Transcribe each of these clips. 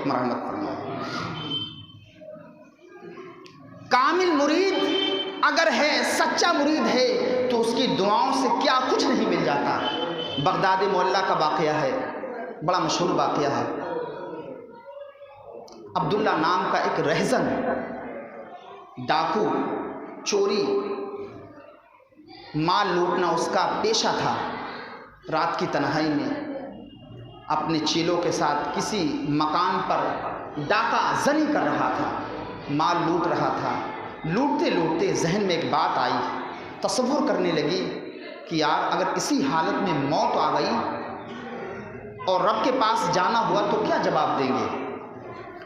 مرحمت فرمائے۔ کامل مرید اگر ہے، سچا مرید ہے، تو اس کی دعاؤں سے کیا کچھ نہیں مل جاتا۔ بغداد معلیٰ کا واقعہ ہے، بڑا مشہور واقعہ ہے۔ عبداللہ نام کا ایک رہزن ڈاکو، چوری مال لوٹنا اس کا پیشہ تھا۔ رات کی تنہائی میں اپنے چیلوں کے ساتھ کسی مکان پر ڈاکہ زنی کر رہا تھا، مال لوٹ رہا تھا۔ لوٹتے لوٹتے ذہن میں ایک بات آئی، تصور کرنے لگی کہ یار اگر اسی حالت میں موت آ گئی اور رب کے پاس جانا ہوا تو کیا جواب دیں گے؟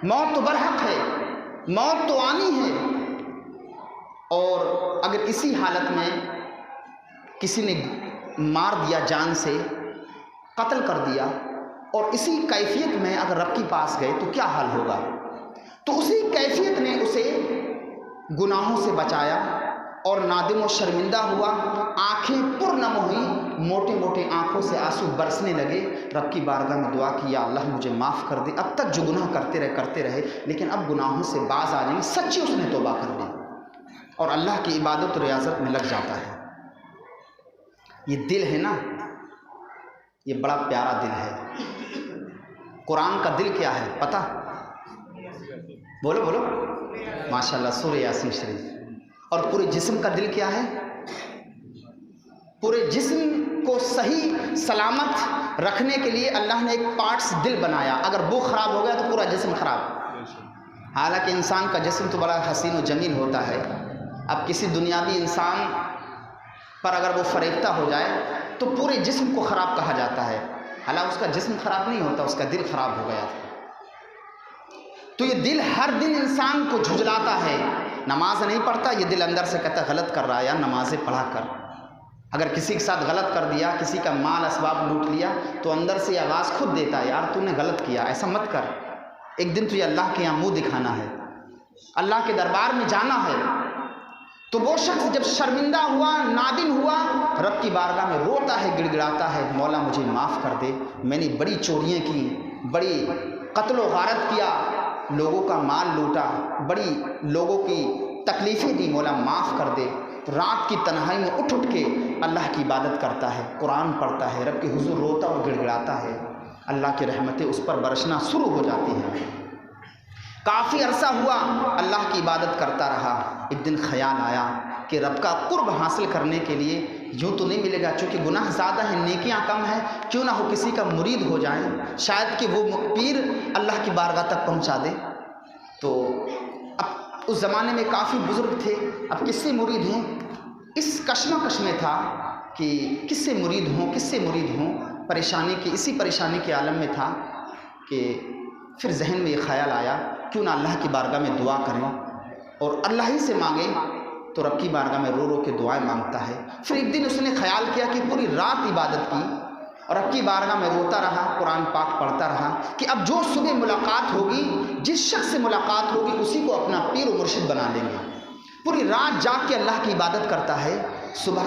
موت تو برحق ہے، موت تو آنی ہے، اور اگر اسی حالت میں کسی نے مار دیا، جان سے قتل کر دیا، اور اسی کیفیت میں اگر رب کے پاس گئے تو کیا حال ہوگا؟ تو اسی کیفیت نے اسے گناہوں سے بچایا اور نادم و شرمندہ ہوا، آنکھیں پر نم ہوئی، موٹے موٹے آنکھوں سے آنسو برسنے لگے، رب کی بارگاہ میں دعا کی، یا اللہ مجھے معاف کر دے، اب تک جو گناہ کرتے رہے لیکن اب گناہوں سے باز آ جائیں۔ سچی اس نے توبہ کر لی اور اللہ کی عبادت و ریاضت میں لگ جاتا ہے۔ یہ دل ہے نا، یہ بڑا پیارا دل ہے۔ قرآن کا دل کیا ہے پتہ؟ بولو بولو، ماشاءاللہ، سورہ یاسین شریف۔ اور پورے جسم کا دل کیا ہے؟ پورے جسم کو صحیح سلامت رکھنے کے لیے اللہ نے ایک پارٹس دل بنایا، اگر وہ خراب ہو گیا تو پورا جسم خراب۔ حالانکہ انسان کا جسم تو بڑا حسین و جمیل ہوتا ہے، اب کسی دنیاوی انسان پر اگر وہ فریفتہ ہو جائے تو پورے جسم کو خراب کہا جاتا ہے، حالانکہ اس کا جسم خراب نہیں ہوتا، اس کا دل خراب ہو گیا تھا۔ تو یہ دل ہر دن انسان کو جھجلاتا ہے، نماز نہیں پڑھتا، یہ دل اندر سے کہتا ہے غلط کر رہا ہے یار، نمازیں پڑھا کر۔ اگر کسی کے ساتھ غلط کر دیا، کسی کا مال اسباب لوٹ لیا، تو اندر سے آواز خود دیتا ہے یار تو نے غلط کیا، ایسا مت کر، ایک دن تجھے اللہ کے یہاں منہ دکھانا ہے، اللہ کے دربار میں جانا ہے۔ تو وہ شخص جب شرمندہ ہوا، نادم ہوا، رب کی بارگاہ میں روتا ہے، گڑ گڑاتا ہے، مولا مجھے معاف کر دے، میں نے بڑی چوریاں کی، بڑی قتل و غارت کیا، لوگوں کا مال لوٹا، بڑی لوگوں کی تکلیفیں دی، مولا معاف کر دے۔ رات کی تنہائی میں اٹھ کے اللہ کی عبادت کرتا ہے، قرآن پڑھتا ہے، رب کے حضور روتا اور گڑ گڑاتا ہے، اللہ کی رحمتیں اس پر برسنا شروع ہو جاتی ہیں۔ کافی عرصہ ہوا اللہ کی عبادت کرتا رہا، ایک دن خیال آیا کہ رب کا قرب حاصل کرنے کے لیے یوں تو نہیں ملے گا، چونکہ گناہ زیادہ ہیں، نیکیاں کم ہیں، کیوں نہ ہو کسی کا مرید ہو جائیں، شاید کہ وہ پیر اللہ کی بارگاہ تک پہنچا دے۔ تو اب اس زمانے میں کافی بزرگ تھے، اب کس سے مرید ہیں، اس کشمکش میں تھا کہ کس سے مرید ہوں، پریشانی کی، اسی پریشانی کے عالم میں تھا کہ پھر ذہن میں یہ خیال آیا کیوں نہ اللہ کی بارگاہ میں دعا کریں اور اللہ ہی سے مانگیں۔ تو رب کی بارگاہ میں رو رو کے دعائیں مانگتا ہے۔ پھر ایک دن اس نے خیال کیا کہ پوری رات عبادت کی اور رب کی بارگاہ میں روتا رہا، قرآن پاک پڑھتا رہا کہ اب جو صبح ملاقات ہوگی، جس شخص سے ملاقات ہوگی اسی کو اپنا پیر و مرشد بنا لیں گے۔ پوری رات جاگ کے اللہ کی عبادت کرتا ہے۔ صبح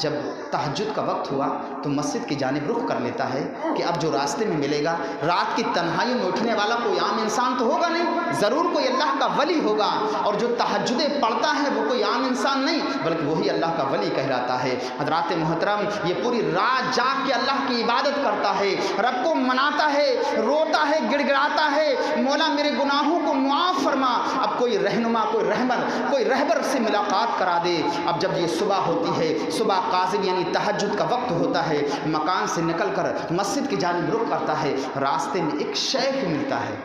جب تہجد کا وقت ہوا تو مسجد کی جانب رخ کر لیتا ہے کہ اب جو راستے میں ملے گا، رات کی تنہائی میں اٹھنے والا کوئی عام انسان تو ہوگا نہیں، ضرور کوئی اللہ کا ولی ہوگا، اور جو تہجدیں پڑھتا ہے وہ کوئی عام انسان نہیں بلکہ وہی اللہ کا ولی کہلاتا ہے۔ حضرات محترم، یہ پوری رات جاگ کے اللہ کی عبادت کرتا ہے، رب کو مناتا ہے، روتا ہے، گڑ گڑاتا ہے، مولا میرے گناہوں کو معاف فرما، اب کوئی رہنما، کوئی رہبر سے ملاقات کرا دے۔ اب جب یہ صبح ہوتی ہے، صبح قاضی یعنی تہجد کا وقت ہوتا ہے، مکان سے نکل کر مسجد کی جانب رخ کرتا ہے، راستے میں ایک شیخ ملتا ہے،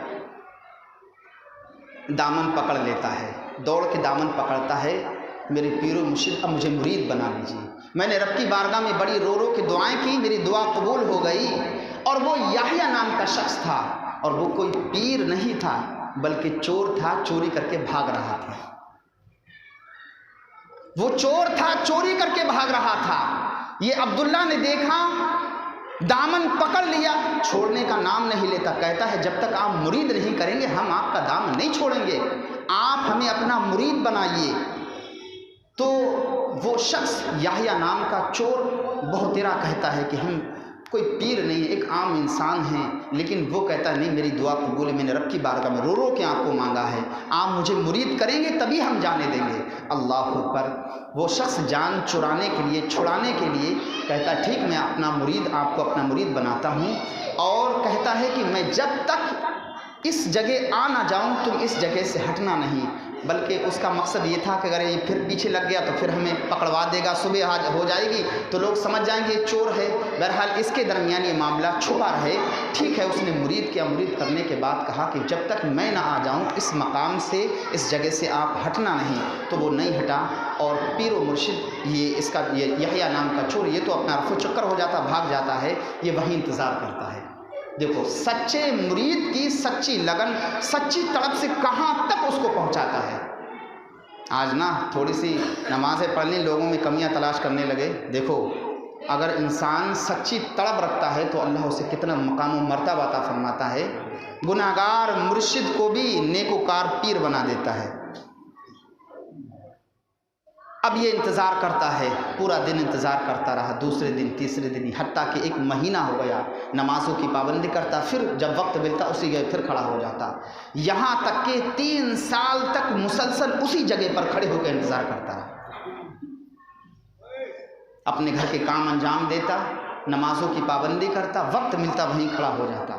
دامن پکڑ لیتا ہے، دوڑ کے دامن پکڑتا ہے، میرے پیر و مرشد اب مجھے مرید بنا لیجیے، میں نے رب کی بارگاہ میں بڑی رو رو کے دعائیں کی، میری دعا قبول ہو گئی۔ اور وہ یحییٰ نام کا شخص تھا، اور وہ کوئی پیر نہیں تھا بلکہ چور تھا، چوری کر کے بھاگ رہا تھا، وہ چور تھا، چوری کر کے بھاگ رہا تھا۔ یہ عبداللہ نے دیکھا، دامن پکڑ لیا، چھوڑنے کا نام نہیں لیتا، کہتا ہے جب تک آپ مرید نہیں کریں گے ہم آپ کا دامن نہیں چھوڑیں گے، آپ ہمیں اپنا مرید بنائیے۔ تو وہ شخص یحییٰ نام کا چور بہت تیرا کہتا ہے کہ ہم کوئی پیر نہیں ہے، ایک عام انسان ہے، لیکن وہ کہتا ہے نہیں میری دعا قبول ہے، میں نے رب کی بارگاہ میں رو رو کے آپ کو مانگا ہے، آپ مجھے مرید کریں گے تبھی ہم جانے دیں گے۔ اللہ اکبر۔ وہ شخص جان چرانے کے لیے، چھڑانے کے لیے کہتا ہے ٹھیک میں اپنا مرید، آپ کو اپنا مرید بناتا ہوں، اور کہتا ہے کہ میں جب تک اس جگہ آ نہ جاؤں تم اس جگہ سے ہٹنا نہیں، بلکہ اس کا مقصد یہ تھا کہ اگر یہ پھر پیچھے لگ گیا تو پھر ہمیں پکڑوا دے گا، صبح ہو جائے گی تو لوگ سمجھ جائیں گے یہ چور ہے۔ بہرحال اس کے درمیان یہ معاملہ چھپا رہے۔ ٹھیک ہے، اس نے مرید کیا، مرید کرنے کے بعد کہا کہ جب تک میں نہ آ جاؤں اس مقام سے، اس جگہ سے آپ ہٹنا نہیں، تو وہ نہیں ہٹا، اور پیر و مرشد یہ اس کا یہ یحییٰ نام کا چور یہ تو اپنا رفو چکر ہو جاتا، بھاگ جاتا ہے، یہ وہیں انتظار کرتا ہے۔ دیکھو سچے مرید کی سچی لگن، سچی تڑپ سے کہاں تک اس کو پہنچاتا ہے۔ آج نا تھوڑی سی نمازیں پڑھنے لوگوں میں کمیاں تلاش کرنے لگے۔ دیکھو اگر انسان سچی تڑپ رکھتا ہے تو اللہ اسے کتنا مقام و مرتبہ عطا فرماتا ہے۔ گناہگار مرشد کو بھی نیکوکار پیر بنا دیتا ہے۔ اب یہ انتظار کرتا ہے، پورا دن انتظار کرتا رہا، دوسرے دن، تیسرے دن، حتیٰ کہ ایک مہینہ ہو گیا، نمازوں کی پابندی کرتا، پھر جب وقت ملتا اسی جگہ پھر کھڑا ہو جاتا، یہاں تک کہ 3 سال تک مسلسل اسی جگہ پر کھڑے ہو کے انتظار کرتا رہا۔ اپنے گھر کے کام انجام دیتا، نمازوں کی پابندی کرتا، وقت ملتا وہیں کھڑا ہو جاتا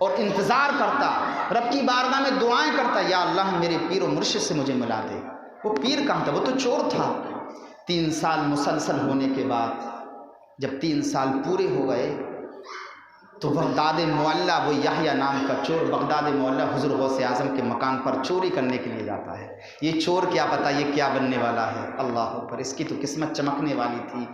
اور انتظار کرتا، رب کی بارگاہ میں دعائیں کرتا، یا اللہ میرے پیر و مرشد سے مجھے ملا دے۔ وہ پیر کہاں تھا، وہ تو چور تھا۔ 3 سال مسلسل ہونے کے بعد جب 3 سال پورے ہو گئے تو بغداد معلیٰ، وہ یحییٰ نام کا چور بغداد معلیٰ حضور غوث اعظم کے مکان پر چوری کرنے کے لیے جاتا ہے۔ یہ چور کیا پتہ یہ کیا بننے والا ہے، اللہ اکبر، اس کی تو قسمت چمکنے والی تھی۔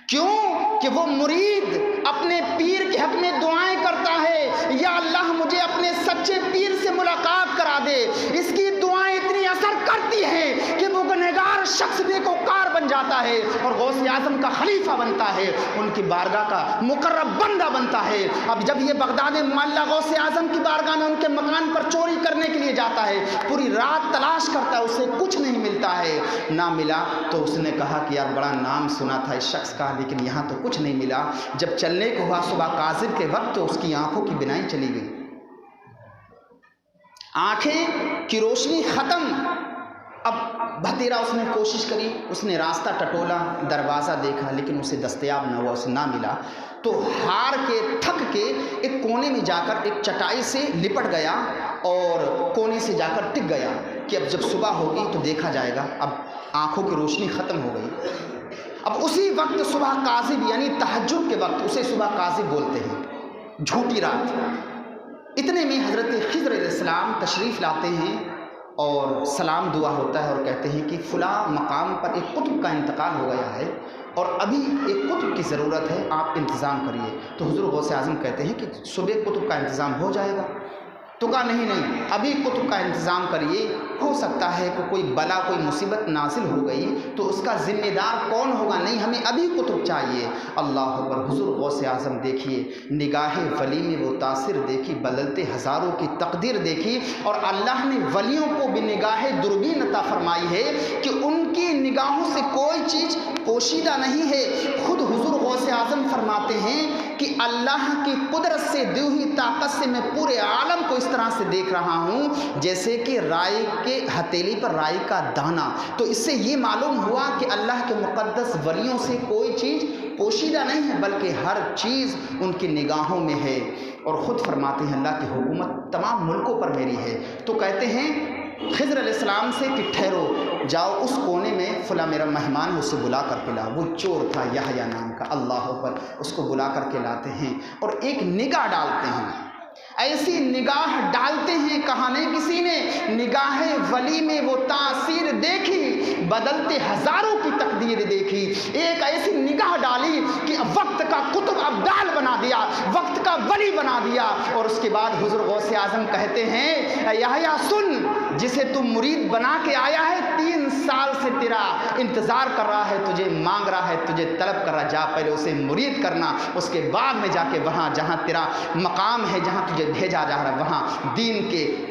کیوں کہ وہ مرید اپنے پیر کے حق میں دعائیں کرتا ہے، یا اللہ مجھے اپنے سچے پیر سے ملاقات کرا دے۔ اس کی دعائیں اتنی اثر کرتی ہیں کہ وہ گنہگار شخص نیکوکار بن جاتا ہے اور غوث اعظم کا خلیفہ بنتا ہے، ان کی بارگاہ کا مقرب بندہ بنتا ہے۔ اب جب یہ بغداد معلیٰ غوث اعظم کی بارگاہ میں ان کے مکان پر چوری کرنے کے لیے جاتا ہے، پوری رات تلاش کرتا ہے، اسے کچھ نہیں ملتا ہے۔ نہ ملا تو اس نے کہا کہ یار بڑا نام سنا تھا اس شخص کا، لیکن یہاں تو کچھ نہیں ملا۔ جب چلنے کو ہوا صبح کاذب کے وقت تو اس کی آنکھوں کی بینائی چلی گئی، آنکھیں کی روشنی ختم۔ اب بھتیرا اس نے کوشش کری، اس نے راستہ ٹٹولا، دروازہ دیکھا، لیکن اسے دستیاب نہ ہوا، اسے نہ ملا، تو ہار کے تھک کے ایک کونے میں جا کر ایک چٹائی سے لپٹ گیا اور کونے سے جا کر ٹک گیا کہ اب جب صبح ہوگی تو دیکھا جائے گا۔ اب آنکھوں کی روشنی ختم ہو گئی۔ اب اسی وقت صبح کاذب یعنی تہجد کے وقت، اسے صبح کاذب بولتے ہیں، جھوٹی رات۔ اتنے میں حضرت خضر علیہ السلام تشریف لاتے ہیں اور سلام دعا ہوتا ہے اور کہتے ہیں کہ فلاں مقام پر ایک قطب کا انتقال ہو گیا ہے اور ابھی ایک قطب کی ضرورت ہے، آپ انتظام کریے۔ تو حضور غوث اعظم کہتے ہیں کہ صبح قطب کا انتظام ہو جائے گا۔ تو کہا نہیں، ابھی قطب کا انتظام کریے، ہو سکتا ہے کہ کوئی بلا کوئی مصیبت نازل ہو گئی تو اس کا ذمہ دار کون ہوگا، نہیں ہمیں ابھی قطب چاہیے۔ اللہ اکبر، حضور غوث اعظم دیکھیے، نگاہ ولی میں وہ تاثر دیکھی، بدلتے ہزاروں کی تقدیر دیکھی، اور اللہ نے ولیوں کو بھی نگاہ دوربین عطا فرمائی ہے کہ ان کی نگاہوں سے کوئی چیز پوشیدہ نہیں ہے۔ خود حضور غوث اعظم فرماتے ہیں کہ اللہ کی قدرت سے دی ہوئی طاقت سے میں پورے عالم کو اس طرح سے دیکھ رہا ہوں جیسے کہ رائی کے ہتھیلی پر رائی کا دانہ۔ تو اس سے یہ معلوم ہوا کہ اللہ کے مقدس ولیوں سے کوئی چیز پوشیدہ نہیں ہے، بلکہ ہر چیز ان کی نگاہوں میں ہے۔ اور خود فرماتے ہیں اللہ کی حکومت تمام ملکوں پر میری ہے۔ تو کہتے ہیں خضر علیہ السلام سے کہ ٹھہرو، جاؤ اس کونے میں فلاں میرا مہمان ہے، اسے بلا کر پلا۔ وہ چور تھا یحییٰ نام کا، اللہ اکبر، اس کو بلا کر کے لاتے ہیں اور ایک نگاہ ڈالتے ہیں، ایسی نگاہ ڈالتے ہیں کہاں نہیں کسی نے نگاہ ولی میں وہ تاثیر دیکھی، بدلتے ہزاروں کی تقدیر دیکھی، ایک ایسی نگاہ ڈالی کہ وقت کا قطب ابدال بنا دیا، وقت کا ولی بنا دیا۔ اور اس کے بعد حضور غوث اعظم کہتے ہیں یحییٰ سن، جسے تم مرید بنا کے آیا ہے 3 سال سے تیرا انتظار کر رہا ہے، تجھے مانگ رہا ہے، تجھے طلب کر رہا، جا پہلے اسے مرید کرنا، اس کے بعد میں جا کے وہاں جہاں تیرا مقام ہے، جہاں تجھے بھیجا جا رہا ہے، وہاں دین کے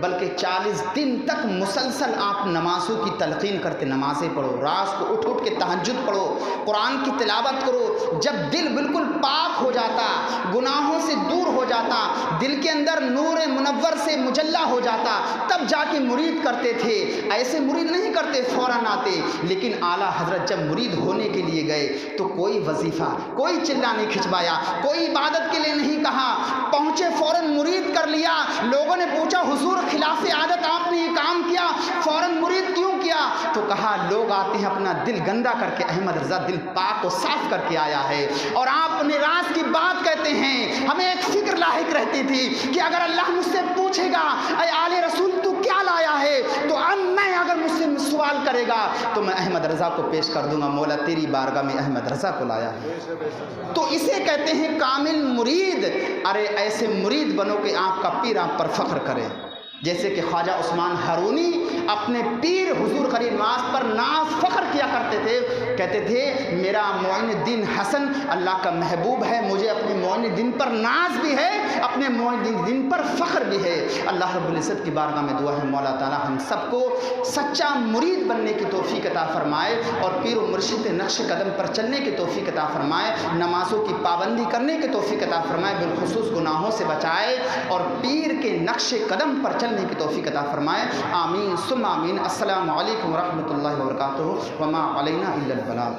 بلکہ 40 دن تک مسلسل آپ نمازوں کی تلقین کرتے، نمازیں پڑھو، رات کو اٹھ کے تہجد پڑھو، قرآن کی تلاوت کرو۔ جب دل بالکل پاک ہو جاتا، گناہوں سے دور ہو جاتا، دل کے اندر نور منور سے مجلہ ہو جاتا، تب جا کے مرید کرتے تھے۔ ایسے مرید نہیں کرتے فوراً آتے، لیکن اعلیٰ حضرت جب مرید ہونے کے لیے گئے تو کوئی وظیفہ، کوئی چلا نہیں کھنچوایا، کوئی عبادت کے لیے نہیں کہا، پہنچے فوراً مرید کر لیا۔ لوگوں نے پوچھا حضور خلاف عادت آپ نے یہ کام کیا، فوراً مرید کیوں کیا؟ تو کہا لوگ آتے ہیں اپنا دل گندا کر کے، احمد رضا دل پاک و صاف کر کے آیا ہے، اور آپ اپنے راز کی بات کہتے ہیں۔ ہمیں ایک فکر لاحق رہتی تھی کہ اگر اللہ مجھ سے پوچھے گا اے آل رسول تو کیا لایا ہے، تو اب میں اگر مجھ سے سوال کرے گا تو میں احمد رضا کو پیش کر دوں گا، مولا تیری بارگاہ میں احمد رضا کو لایا ہے۔ تو اسے کہتے ہیں کامل مرید۔ ارے ایسے مرید بنو کہ آپ کا پیر آپ پر فخر کرے، جیسے کہ خواجہ عثمان ہارونی اپنے پیر حضور خلیل نواز پر ناز فخر کیا کرتے تھے، کہتے تھے میرا معین الدین حسن اللہ کا محبوب ہے، مجھے اپنے معین الدین پر ناز بھی ہے، اپنے معین الدین پر فخر بھی ہے۔ اللہ رب العزت کی بارگاہ میں دعا ہے مولا تعالی ہم سب کو سچا مرید بننے کی توفیق عطا فرمائے، اور پیر و مرشد نقش قدم پر چلنے کی توفیق عطا فرمائے، نمازوں کی پابندی کرنے کی توفیق عطا فرمائے، بالخصوص گناہوں سے بچائے، اور پیر کے نقش قدم پر چلنے کی توفیق عطا فرمائے۔ آمین ثم آمین۔ السلام علیکم ورحمۃ اللہ وبرکاتہ۔ وما علینا الا البلاغ۔